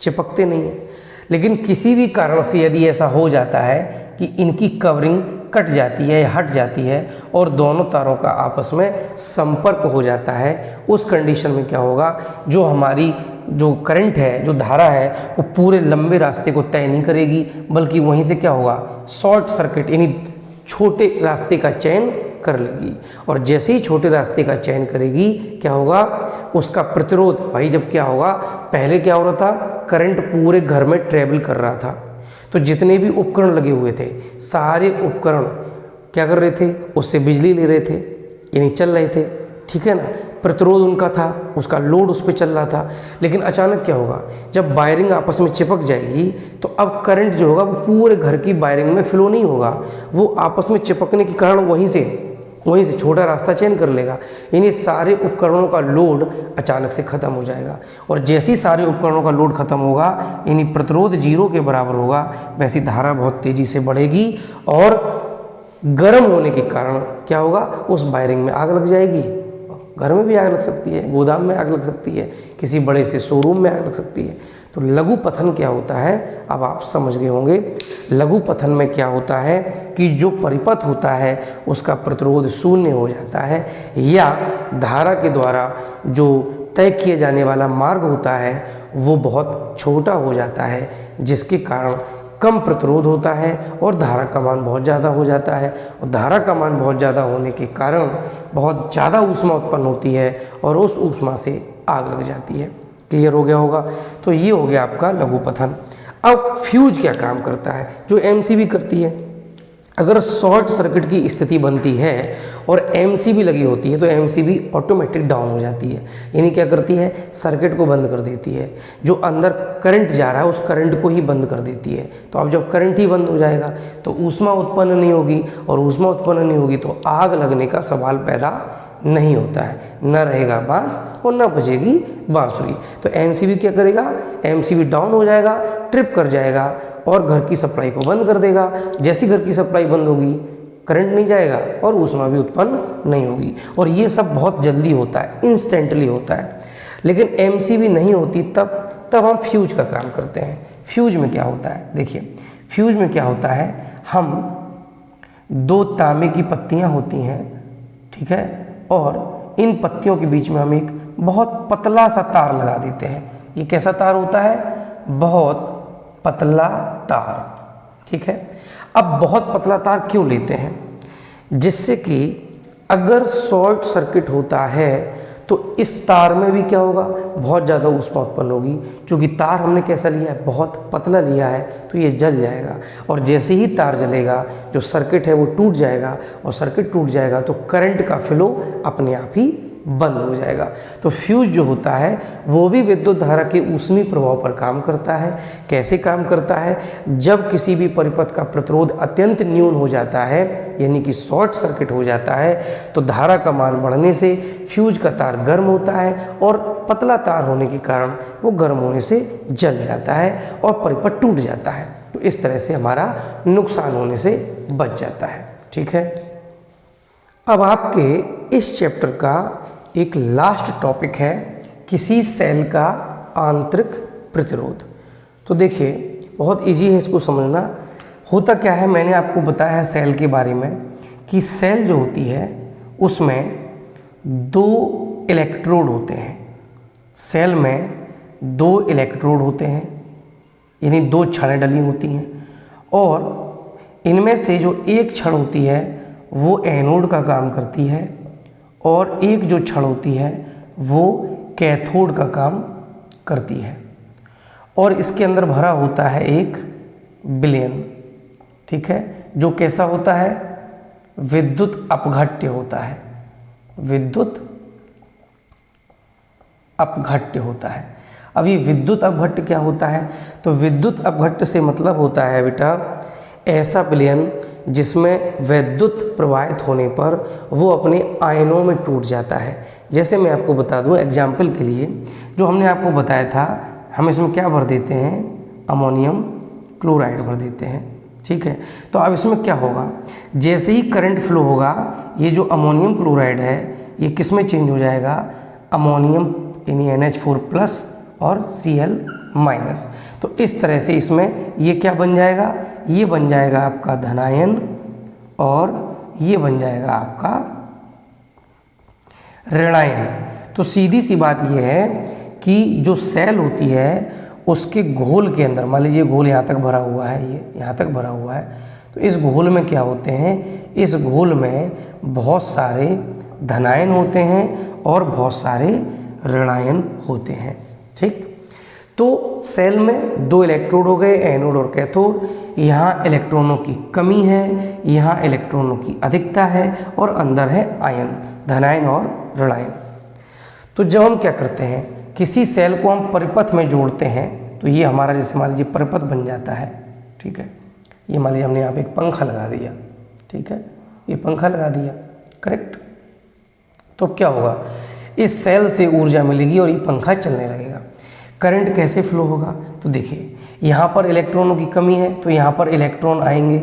चिपकते नहीं हैं। लेकिन किसी भी कारण से यदि ऐसा हो जाता है कि इनकी कवरिंग कट जाती है या हट जाती है और दोनों तारों का आपस में संपर्क हो जाता है, उस कंडीशन में क्या होगा, जो हमारी जो करंट है, जो धारा है, वो पूरे लंबे रास्ते को तय नहीं करेगी, बल्कि वहीं से क्या होगा, शॉर्ट सर्किट यानी छोटे रास्ते का चयन कर लेगी। और जैसे ही छोटे रास्ते का चयन करेगी क्या होगा, उसका प्रतिरोध, भाई जब क्या होगा, पहले क्या हो रहा था, करंट पूरे घर में ट्रेवल कर रहा था, तो जितने भी उपकरण लगे हुए थे सारे उपकरण क्या कर रहे थे, उससे बिजली ले रहे थे, यानी चल रहे थे। ठीक है ना। प्रतिरोध उनका था, उसका लोड उस पर चल रहा था। लेकिन अचानक क्या होगा, जब वायरिंग आपस में चिपक जाएगी तो अब करंट जो होगा वो पूरे घर की वायरिंग में फ्लो नहीं होगा, वो आपस में चिपकने के कारण वहीं से वहीं से छोटा रास्ता चयन कर लेगा। यानी सारे उपकरणों का लोड अचानक से ख़त्म हो जाएगा, और जैसे ही सारे उपकरणों का लोड ख़त्म होगा यानी प्रतिरोध 0 के बराबर होगा, वैसी धारा बहुत तेज़ी से बढ़ेगी और गर्म होने के कारण क्या होगा, उस वायरिंग में आग लग जाएगी। घर में भी आग लग सकती है, गोदाम में आग लग सकती है, किसी बड़े से शोरूम में आग लग सकती है। तो लघु पथन क्या होता है, अब आप समझ गए होंगे। लघु पथन में क्या होता है कि जो परिपथ होता है उसका प्रतिरोध शून्य हो जाता है, या धारा के द्वारा जो तय किए जाने वाला मार्ग होता है वो बहुत छोटा हो जाता है, जिसके कारण कम प्रतिरोध होता है और धारा का मान बहुत ज़्यादा हो जाता है। और धारा का मान बहुत ज़्यादा होने के कारण बहुत ज़्यादा ऊष्मा उत्पन्न होती है और उस ऊष्मा से आग लग जाती है। क्लियर हो गया होगा। तो ये हो गया आपका लघु पथन। अब फ्यूज क्या काम करता है, जो एमसीबी करती है। अगर शॉर्ट सर्किट की स्थिति बनती है और एमसीबी लगी होती है तो एमसीबी ऑटोमेटिक डाउन हो जाती है, यानी क्या करती है, सर्किट को बंद कर देती है। जो अंदर करंट जा रहा है उस करंट को ही बंद कर देती है। तो अब जब करंट ही बंद हो जाएगा तो ऊष्मा उत्पन्न नहीं होगी, और ऊष्मा उत्पन्न नहीं होगी तो आग लगने का सवाल पैदा नहीं होता है। न रहेगा बांस और न बजेगी बांसुरी। तो एमसीबी क्या करेगा, एमसीबी डाउन हो जाएगा, ट्रिप कर जाएगा और घर की सप्लाई को बंद कर देगा। जैसी घर की सप्लाई बंद होगी करंट नहीं जाएगा और ऊष्मा भी उत्पन्न नहीं होगी। और ये सब बहुत जल्दी होता है, इंस्टेंटली होता है। लेकिन एमसीबी नहीं होती तब हम फ्यूज का काम करते हैं। फ्यूज में क्या होता है, देखिए फ्यूज में क्या होता है, हम 2 तांबे की पत्तियां होती हैं, ठीक है, और इन पत्तियों के बीच में हम एक बहुत पतला सा तार लगा देते हैं। ये कैसा तार होता है, बहुत पतला तार, ठीक है। अब बहुत पतला तार क्यों लेते हैं, जिससे कि अगर शॉर्ट सर्किट होता है तो इस तार में भी क्या होगा, बहुत ज़्यादा ऊष्मा उत्पन्न होगी। क्योंकि तार हमने कैसा लिया है, बहुत पतला लिया है, तो ये जल जाएगा। और जैसे ही तार जलेगा जो सर्किट है वो टूट जाएगा, और सर्किट टूट जाएगा तो करंट का फ्लो अपने आप ही बंद हो जाएगा। तो फ्यूज जो होता है वो भी विद्युत धारा के ऊष्मीय प्रभाव पर काम करता है। कैसे काम करता है, जब किसी भी परिपथ का प्रतिरोध अत्यंत न्यून हो जाता है, यानी कि शॉर्ट सर्किट हो जाता है, तो धारा का मान बढ़ने से फ्यूज का तार गर्म होता है, और पतला तार होने के कारण वो गर्म होने से जल जाता है और परिपथ टूट जाता है। तो इस तरह से हमारा नुकसान होने से बच जाता है, ठीक है। अब आपके इस चैप्टर का एक लास्ट टॉपिक है किसी सेल का आंतरिक प्रतिरोध। तो देखिए बहुत इजी है इसको समझना। होता क्या है, मैंने आपको बताया है सेल के बारे में कि सेल जो होती है उसमें 2 इलेक्ट्रोड होते हैं। सेल में 2 इलेक्ट्रोड होते हैं, यानी 2 छड़ें डली होती हैं, और इनमें से जो एक छड़ होती है वो एनोड का काम करती है, और एक जो छड़ होती है वो कैथोड का काम करती है। और इसके अंदर भरा होता है एक विलयन, ठीक है, जो कैसा होता है, विद्युत अपघट्य होता है। विद्युत अपघट्य होता है। अब ये विद्युत अपघट्य क्या होता है, तो विद्युत अपघट्य से मतलब होता है बेटा ऐसा विलयन जिसमें विद्युत प्रवाहित होने पर वो अपने आयनों में टूट जाता है। जैसे मैं आपको बता दूं एग्जाम्पल के लिए, जो हमने आपको बताया था, हम इसमें क्या भर देते हैं, अमोनियम क्लोराइड भर देते हैं, ठीक है। तो अब इसमें क्या होगा, जैसे ही करंट फ्लो होगा ये जो अमोनियम क्लोराइड है ये किस में चेंज हो जाएगा, अमोनियम यानी NH4+ और Cl-। तो इस तरह से इसमें ये क्या बन जाएगा, ये बन जाएगा आपका धनायन, और ये बन जाएगा आपका ऋणायन। तो सीधी सी बात ये है कि जो सेल होती है उसके घोल के अंदर, मान लीजिए घोल यहाँ तक भरा हुआ है, ये यहाँ तक भरा हुआ है, तो इस घोल में क्या होते हैं, इस घोल में बहुत सारे धनायन होते हैं और बहुत सारे ऋणायन होते हैं, ठीक। तो सेल में 2 इलेक्ट्रोड हो गए, एनोड और कैथोड। यहाँ इलेक्ट्रॉनों की कमी है, यहाँ इलेक्ट्रॉनों की अधिकता है, और अंदर है आयन, धनायन और ऋणायन। तो जब हम क्या करते हैं, किसी सेल को हम परिपथ में जोड़ते हैं, तो ये हमारा जैसे मान लीजिए परिपथ बन जाता है, ठीक है। ये मान लीजिए हमने यहाँ पे एक पंखा लगा दिया, ठीक है, ये पंखा लगा दिया, करेक्ट। तो अब क्या होगा, इस सेल से ऊर्जा मिलेगी और ये पंखा चलने लगेगा। करंट कैसे फ्लो होगा, तो देखिए यहाँ पर इलेक्ट्रॉनों की कमी है तो यहाँ पर इलेक्ट्रॉन आएंगे,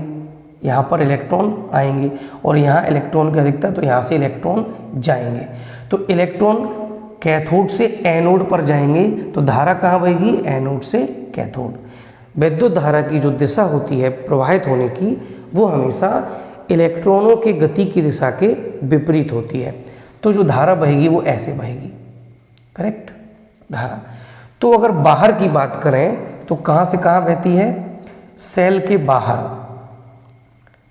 यहाँ पर इलेक्ट्रॉन आएंगे, और यहाँ इलेक्ट्रॉन की अधिकता तो यहाँ से इलेक्ट्रॉन जाएंगे। तो इलेक्ट्रॉन कैथोड से एनोड पर जाएंगे तो धारा कहाँ बहेगी, एनोड से कैथोड। विद्युत धारा की जो दिशा होती है प्रवाहित होने की, वो हमेशा इलेक्ट्रॉनों के गति की दिशा के विपरीत होती है। तो जो धारा बहेगी वो ऐसे बहेगी, करेक्ट धारा। तो अगर बाहर की बात करें तो कहाँ से कहाँ बहती है, सेल के बाहर,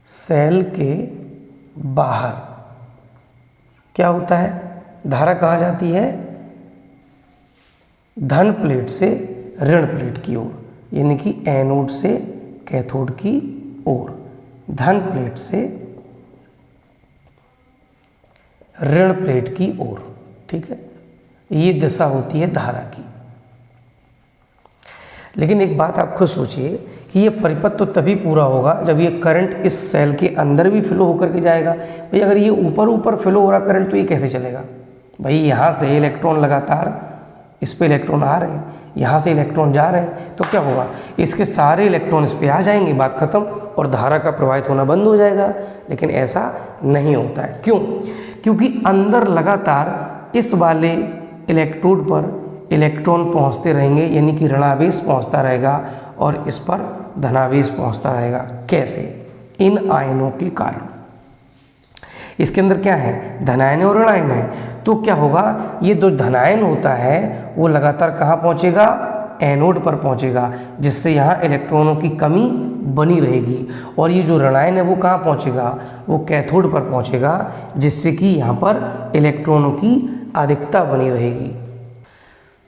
सेल के बाहर क्या होता है, धारा कहाँ जाती है, धन प्लेट से ऋण प्लेट की ओर, यानी कि एनोड से कैथोड की ओर, धन प्लेट से ऋण प्लेट की ओर, ठीक है। ये दिशा होती है धारा की। लेकिन एक बात आप खुद सोचिए कि ये परिपथ तो तभी पूरा होगा जब ये करंट इस सेल के अंदर भी फ्लो होकर के जाएगा। भाई अगर ये ऊपर ऊपर फ्लो हो रहा करंट तो ये कैसे चलेगा, भाई यहाँ से इलेक्ट्रॉन लगातार इस पे इलेक्ट्रॉन आ रहे हैं, यहाँ से इलेक्ट्रॉन जा रहे हैं, तो क्या होगा, इसके सारे इलेक्ट्रॉन इस पे आ जाएंगे, बात खत्म, और धारा का प्रवाहित होना बंद हो जाएगा। लेकिन ऐसा नहीं होता है, क्यों, क्योंकि अंदर लगातार इस वाले इलेक्ट्रोड पर इलेक्ट्रॉन पहुंचते रहेंगे, यानी कि ऋणावेश पहुंचता रहेगा और इस पर धनावेश पहुंचता रहेगा। कैसे, इन आयनों के कारण। इसके अंदर क्या है, धनायन और ऋणायन है। तो क्या होगा, ये जो धनायन होता है वो लगातार कहाँ पहुंचेगा, एनोड पर पहुंचेगा, जिससे यहाँ इलेक्ट्रॉनों की कमी बनी रहेगी। और ये जो ऋणायन है वो कहाँ पहुंचेगा, वो कैथोड पर पहुंचेगा, जिससे कि यहाँ पर इलेक्ट्रॉनों की अधिकता बनी रहेगी।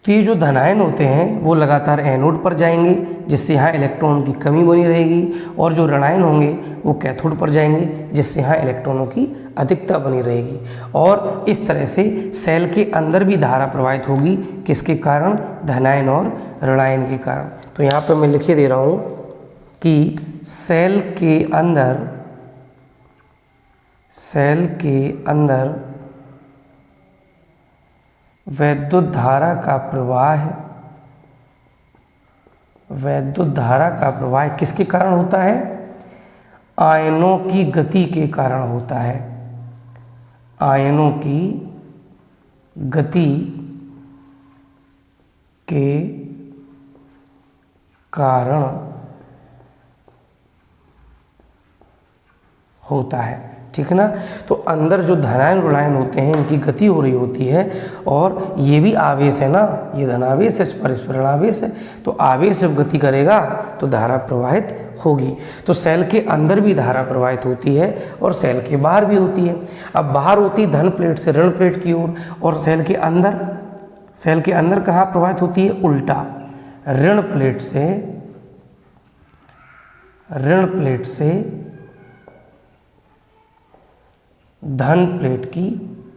तो ये जो धनायन होते हैं वो लगातार एनोड पर जाएंगे, जिससे यहाँ इलेक्ट्रॉन की कमी बनी रहेगी, और जो ऋणायन होंगे वो कैथोड पर जाएंगे, जिससे यहाँ इलेक्ट्रॉनों की अधिकता बनी रहेगी। और इस तरह से सेल के अंदर भी धारा प्रवाहित होगी, किसके कारण, धनायन और ऋणायन के कारण। तो यहाँ पे मैं लिखे दे रहा हूँ कि सेल के अंदर वैद्युत धारा का प्रवाह किसके कारण होता है, आयनों की गति के कारण होता है, आयनों की गति के कारण होता है, ठीक है ना। तो अंदर जो धनायन ऋणायन होते हैं इनकी गति हो रही होती है, और ये भी आवेश है ना, ये धनावेश है, इस पर ऋणावेश है। तो आवेश जब गति करेगा तो धारा प्रवाहित होगी। तो सेल के अंदर भी धारा प्रवाहित होती है और सेल के बाहर भी होती है। अब बाहर होती है धन प्लेट से ऋण प्लेट की ओर, और सेल के अंदर कहाँ प्रवाहित होती है, उल्टा, ऋण प्लेट से धन प्लेट की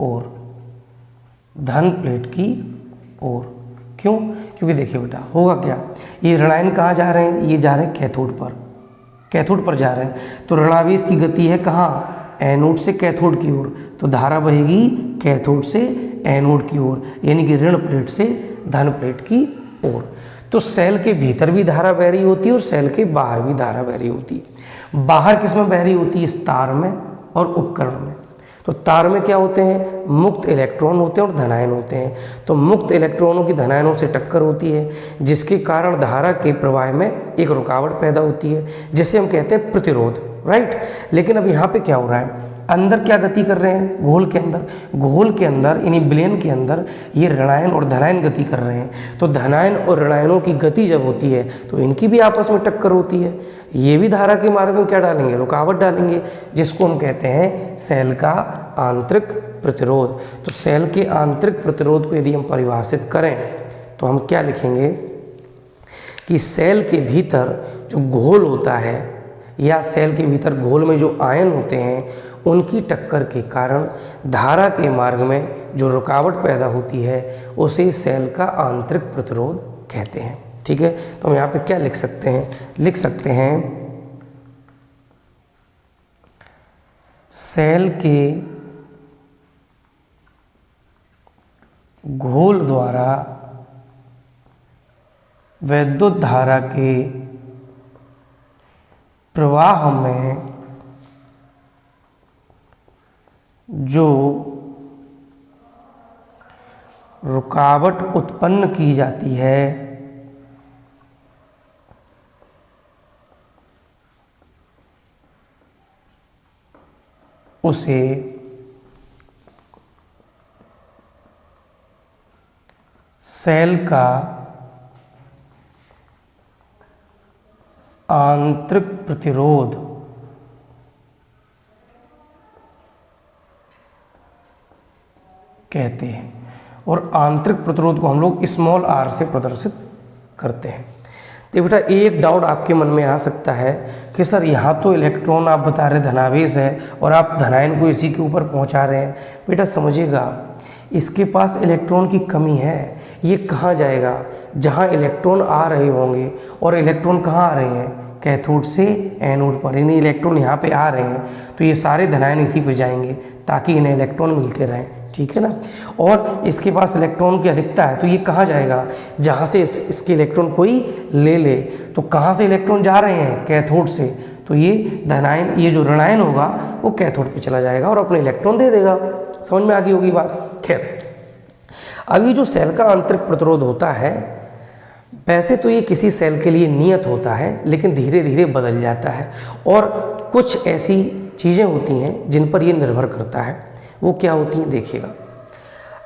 ओर, क्यों, क्योंकि देखिए बेटा होगा क्या, ये ऋणायन कहाँ जा रहे हैं, ये जा रहे हैं कैथोड पर जा रहे हैं। तो ऋणावेश की गति है कहाँ, एनोड से कैथोड की ओर, तो धारा बहेगी कैथोड से एनोड की ओर, यानी कि ऋण प्लेट से धन प्लेट की ओर। तो सेल के भीतर भी धारा बह रही होती है और सेल के बाहर भी धारा बह रही होती है। बाहर किस में बह रही होती है, इस तार में और उपकरण में। तो तार में क्या होते हैं, मुक्त इलेक्ट्रॉन होते हैं और धनायन होते हैं। तो मुक्त इलेक्ट्रॉनों की धनायनों से टक्कर होती है, जिसके कारण धारा के प्रवाह में एक रुकावट पैदा होती है, जिसे हम कहते हैं प्रतिरोध, राइट। लेकिन अब यहाँ पे क्या हो रहा है, अंदर क्या गति कर रहे हैं, घोल के अंदर यानी विलयन के अंदर ये ऋणायन और धनायन गति कर रहे हैं। तो धनायन और ऋणायनों की गति जब होती है तो इनकी भी आपस में टक्कर होती है। ये भी धारा के मार्ग में क्या डालेंगे, रुकावट डालेंगे, जिसको हम कहते हैं सेल का आंतरिक प्रतिरोध। तो सेल के आंतरिक प्रतिरोध को यदि हम परिभाषित करें तो हम क्या लिखेंगे कि सेल के भीतर जो घोल होता है या सेल के भीतर घोल में जो आयन होते हैं उनकी टक्कर के कारण धारा के मार्ग में जो रुकावट पैदा होती है उसे सेल का आंतरिक प्रतिरोध कहते हैं। ठीक है, तो हम यहाँ पे क्या लिख सकते हैं, सेल के घोल द्वारा वैद्युत धारा के प्रवाह में जो रुकावट उत्पन्न की जाती है उसे सेल का आंतरिक प्रतिरोध कहते हैं। और आंतरिक प्रतिरोध को हम लोग स्मॉल r से प्रदर्शित करते हैं। तो बेटा एक डाउट आपके मन में आ सकता है कि सर यहाँ तो इलेक्ट्रॉन आप बता रहे धनावेश है और आप धनायन को इसी के ऊपर पहुँचा रहे हैं। बेटा समझिएगा, इसके पास इलेक्ट्रॉन की कमी है। ये कहाँ जाएगा? जहाँ इलेक्ट्रॉन आ रहे होंगे। और इलेक्ट्रॉन कहाँ आ रहे हैं? कैथोड से एनोड पर। यानी इलेक्ट्रॉन यहाँ पे आ रहे हैं तो ये सारे धनायन इसी पे जाएंगे ताकि इन्हें इलेक्ट्रॉन मिलते रहें, ठीक है ना। और इसके पास इलेक्ट्रॉन की अधिकता है तो ये कहाँ जाएगा? जहाँ से इसके इलेक्ट्रॉन कोई ले ले। तो कहाँ से इलेक्ट्रॉन जा रहे हैं? कैथोड से। तो ये धनायन, ये जो ऋणायन होगा वो कैथोड पे चला जाएगा और अपने इलेक्ट्रॉन दे देगा। समझ में आ गई होगी बात। खैर, अब ये जो सेल का आंतरिक प्रतिरोध होता है, वैसे तो ये किसी सेल के लिए नियत होता है, लेकिन धीरे धीरे बदल जाता है। और कुछ ऐसी चीज़ें होती हैं जिन पर ये निर्भर करता है। वो क्या होती हैं देखिएगा।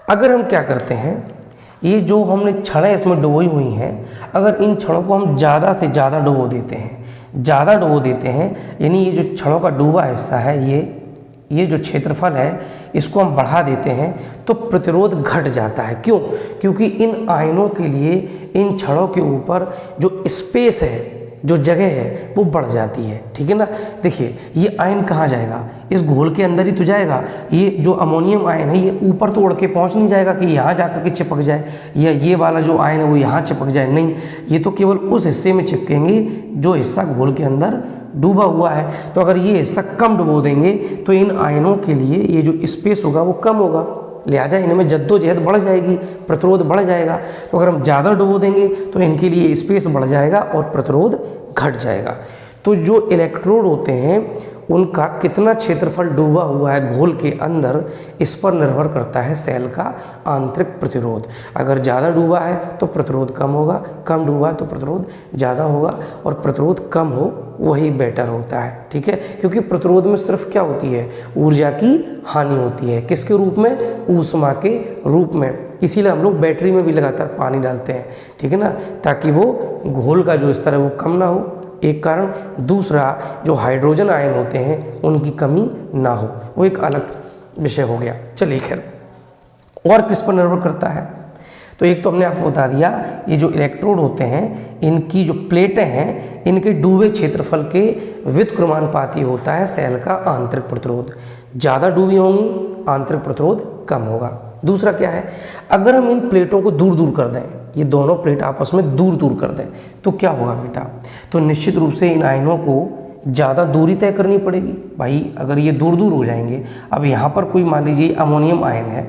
अगर हम क्या करते हैं, ये जो हमने छड़ें इसमें डुबोई हुई हैं, अगर इन छड़ों को हम ज़्यादा से ज़्यादा डुबो देते हैं, यानी ये जो छड़ों का डूबा हिस्सा है, ये जो क्षेत्रफल है इसको हम बढ़ा देते हैं तो प्रतिरोध घट जाता है। क्यों? क्योंकि इन आयनों के लिए इन छड़ों के ऊपर जो स्पेस है, जो जगह है वो बढ़ जाती है, ठीक है ना। देखिए ये आयन कहाँ जाएगा? इस घोल के अंदर ही तो जाएगा। ये जो अमोनियम आयन है ये ऊपर तो उड़ के पहुँच नहीं जाएगा कि यहाँ जाकर के चिपक जाए, या ये वाला जो आयन है वो यहाँ चिपक जाए। नहीं, ये तो केवल उस हिस्से में चिपकेंगे जो हिस्सा घोल के अंदर डूबा हुआ है। तो अगर ये हिस्सा कम डुबो देंगे तो इन आयनों के लिए ये जो स्पेस होगा वो कम होगा, लिहाजा इनमें जद्दोजहद बढ़ जाएगी, प्रतिरोध बढ़ जाएगा। तो अगर हम ज़्यादा डुबो देंगे तो इनके लिए स्पेस बढ़ जाएगा और प्रतिरोध घट जाएगा। तो जो इलेक्ट्रोड होते हैं उनका कितना क्षेत्रफल डूबा हुआ है घोल के अंदर, इस पर निर्भर करता है सेल का आंतरिक प्रतिरोध। अगर ज़्यादा डूबा है तो प्रतिरोध कम होगा, कम डूबा है तो प्रतिरोध ज़्यादा होगा, और प्रतिरोध कम हो वही बेटर होता है, ठीक है। क्योंकि प्रतिरोध में सिर्फ क्या होती है? ऊर्जा की हानि होती है। किसके रूप में? ऊष्मा के रूप में। इसीलिए हम लोग बैटरी में भी लगातार पानी डालते हैं, ठीक है ना, ताकि वो घोल का जो स्तर है वो कम ना हो, एक कारण। दूसरा, जो हाइड्रोजन आयन होते हैं उनकी कमी ना हो, वो एक अलग विषय हो गया। चलिए खैर, और किस पर निर्भर करता है? तो एक तो हमने आपको बता दिया, ये जो इलेक्ट्रोड होते हैं इनकी जो प्लेटें हैं इनके डूबे क्षेत्रफल के व्युत्क्रमानुपाती होता है सेल का आंतरिक प्रतिरोध। ज़्यादा डूबी होंगी, आंतरिक प्रतिरोध कम होगा। दूसरा क्या है? अगर हम इन प्लेटों को दूर दूर कर दें, ये दोनों प्लेट आपस में दूर दूर कर दें, तो क्या होगा बेटा? तो निश्चित रूप से इन आयनों को ज़्यादा दूरी तय करनी पड़ेगी। भाई अगर ये दूर दूर हो जाएंगे, अब यहाँ पर कोई मान लीजिए अमोनियम आयन है,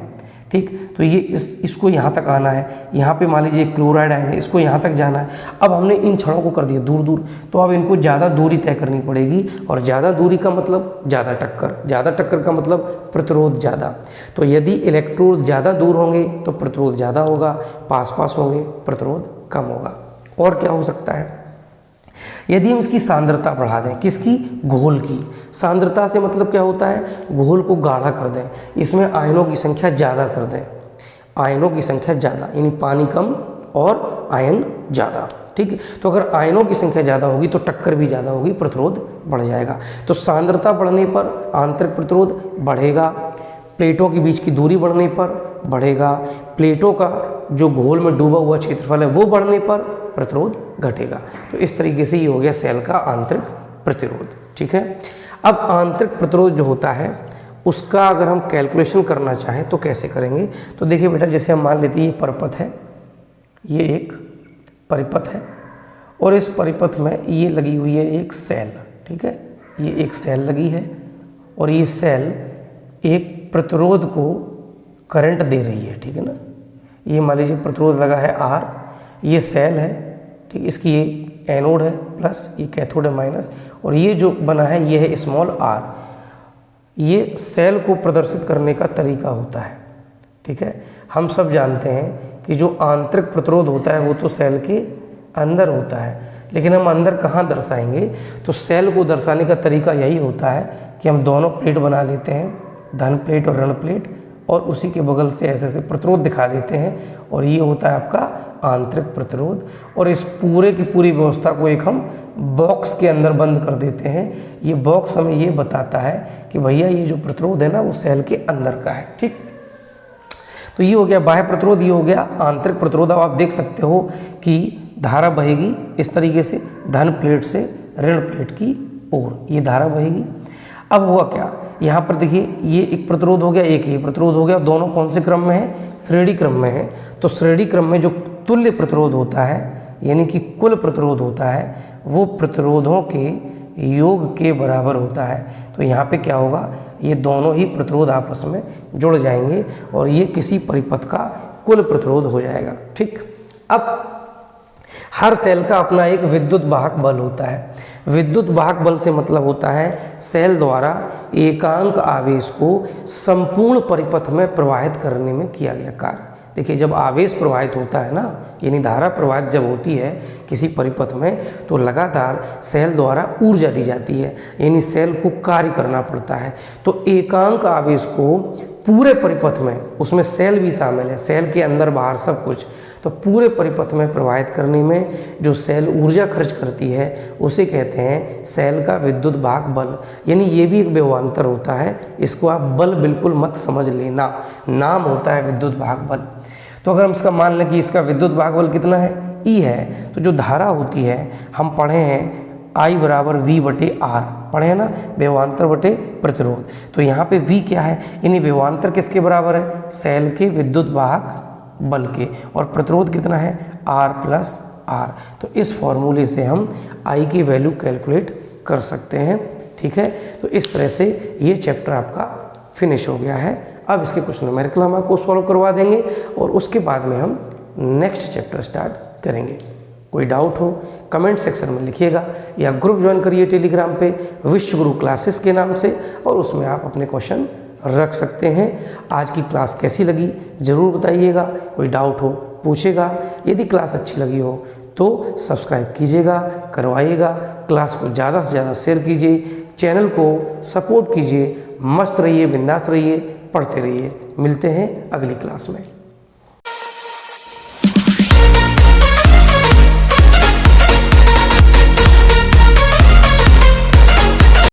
ठीक, तो ये इसको यहाँ तक आना है, यहाँ पे मान लीजिए क्लोराइड आयन है, इसको यहाँ तक जाना है। अब हमने इन छड़ों को कर दिया दूर दूर, तो अब इनको ज़्यादा दूरी तय करनी पड़ेगी, और ज़्यादा दूरी का मतलब ज़्यादा टक्कर, ज़्यादा टक्कर का मतलब प्रतिरोध ज़्यादा। तो यदि इलेक्ट्रोड ज़्यादा दूर होंगे तो प्रतिरोध ज़्यादा होगा, पास पास होंगे प्रतिरोध कम होगा। और क्या हो सकता है? यदि हम इसकी सांद्रता बढ़ा दें, किसकी? घोल की। सांद्रता से मतलब क्या होता है? घोल को गाढ़ा कर दें, इसमें आयनों की संख्या ज़्यादा कर दें, आयनों की संख्या ज़्यादा, यानी पानी कम और आयन ज़्यादा, ठीक है। तो अगर आयनों की संख्या ज़्यादा होगी तो टक्कर भी ज़्यादा होगी, प्रतिरोध बढ़ जाएगा। तो सांद्रता बढ़ने पर आंतरिक प्रतिरोध बढ़ेगा, प्लेटों के बीच की दूरी बढ़ने पर बढ़ेगा, प्लेटों का जो घोल में डूबा हुआ क्षेत्रफल है वो बढ़ने पर प्रतिरोध घटेगा। तो इस तरीके से ये हो गया सेल का आंतरिक प्रतिरोध, ठीक है। अब आंतरिक प्रतिरोध जो होता है उसका अगर हम कैलकुलेशन करना चाहें तो कैसे करेंगे? तो देखिए बेटा, जैसे हम मान लेते हैं ये परिपथ है, ये एक परिपथ है, और इस परिपथ में ये लगी हुई है एक सेल, ठीक है, ये एक सेल लगी है, और ये सेल एक प्रतिरोध को करंट दे रही है, ठीक है ना, ये मान लीजिए प्रतिरोध लगा है R, ये सेल है, ठीक, इसकी ये एनोड है प्लस, ये कैथोड है माइनस, और ये जो बना है ये है स्मॉल r। ये सेल को प्रदर्शित करने का तरीका होता है, ठीक है। हम सब जानते हैं कि जो आंतरिक प्रतिरोध होता है वो तो सेल के अंदर होता है, लेकिन हम अंदर कहाँ दर्शाएंगे, तो सेल को दर्शाने का तरीका यही होता है कि हम दोनों प्लेट बना लेते हैं, धन प्लेट और ऋण प्लेट, और उसी के बगल से ऐसे ऐसे प्रतिरोध दिखा देते हैं, और ये होता है आपका आंतरिक प्रतिरोध। और इस पूरे की पूरी व्यवस्था को एक हम बॉक्स के अंदर बंद कर देते हैं। ये बॉक्स हमें ये बताता है कि भैया ये जो प्रतिरोध है ना वो सेल के अंदर का है, ठीक। तो ये हो गया बाह्य प्रतिरोध, ये हो गया आंतरिक प्रतिरोध। अब आप देख सकते हो कि धारा बहेगी इस तरीके से, धन प्लेट से ऋण प्लेट की ओर ये धारा बहेगी। अब हुआ क्या, यहाँ पर देखिए ये एक प्रतिरोध हो गया, एक ये प्रतिरोध हो गया, दोनों कौन से क्रम में है, श्रेणी क्रम में है। तो श्रेणी क्रम में जो तुल्य प्रतिरोध होता है, यानी कि कुल प्रतिरोध होता है, वो प्रतिरोधों के योग के बराबर होता है। तो यहाँ पे क्या होगा, ये दोनों ही प्रतिरोध आपस में जुड़ जाएंगे और ये किसी परिपथ का कुल प्रतिरोध हो जाएगा, ठीक। अब हर सेल का अपना एक विद्युत वाहक बल होता है। विद्युत वाहक बल से मतलब होता है सेल द्वारा एकांक आवेश को संपूर्ण परिपथ में प्रवाहित करने में किया गया कार्य। देखिए जब आवेश प्रवाहित होता है ना, यानी धारा प्रवाहित जब होती है किसी परिपथ में, तो लगातार सेल द्वारा ऊर्जा दी जाती है, यानी सेल को कार्य करना पड़ता है। तो एकांक आवेश को पूरे परिपथ में, उसमें सेल भी शामिल है, सेल के अंदर बाहर सब कुछ, तो पूरे परिपथ में प्रवाहित करने में जो सेल ऊर्जा खर्च करती है उसे कहते हैं सेल का विद्युत वाहक बल। यानी ये भी एक विभवांतर होता है, इसको आप बल बिल्कुल मत समझ लेना, नाम होता है विद्युत वाहक बल। तो अगर हम इसका मान लें कि इसका विद्युत वाहक बल कितना है, E है, तो जो धारा होती है हम पढ़े हैं I बराबर V बटे R, पढ़े हैं ना, विभवांतर बटे प्रतिरोध। तो यहाँ पे V क्या है, यानी विभवांतर किसके बराबर है, सेल के विद्युत वाहक बल के, और प्रतिरोध कितना है R प्लस R। तो इस फॉर्मूले से हम I की वैल्यू कैलकुलेट कर सकते हैं, ठीक है। तो इस तरह से ये चैप्टर आपका फिनिश हो गया है। अब इसके कुछ न्यूमेरिकल हम आपको सॉल्व करवा देंगे और उसके बाद में हम नेक्स्ट चैप्टर स्टार्ट करेंगे। कोई डाउट हो कमेंट सेक्शन में लिखिएगा, या ग्रुप ज्वाइन करिए टेलीग्राम पे विश्व गुरु क्लासेस के नाम से, और उसमें आप अपने क्वेश्चन रख सकते हैं। आज की क्लास कैसी लगी ज़रूर बताइएगा, कोई डाउट हो पूछेगा। यदि क्लास अच्छी लगी हो तो सब्सक्राइब कीजिएगा, करवाइएगा, क्लास को ज़्यादा से ज़्यादा शेयर कीजिए, चैनल को सपोर्ट कीजिए। मस्त रहिए, बिंदास रहिए, पढ़ते रहिए। मिलते हैं अगली क्लास में।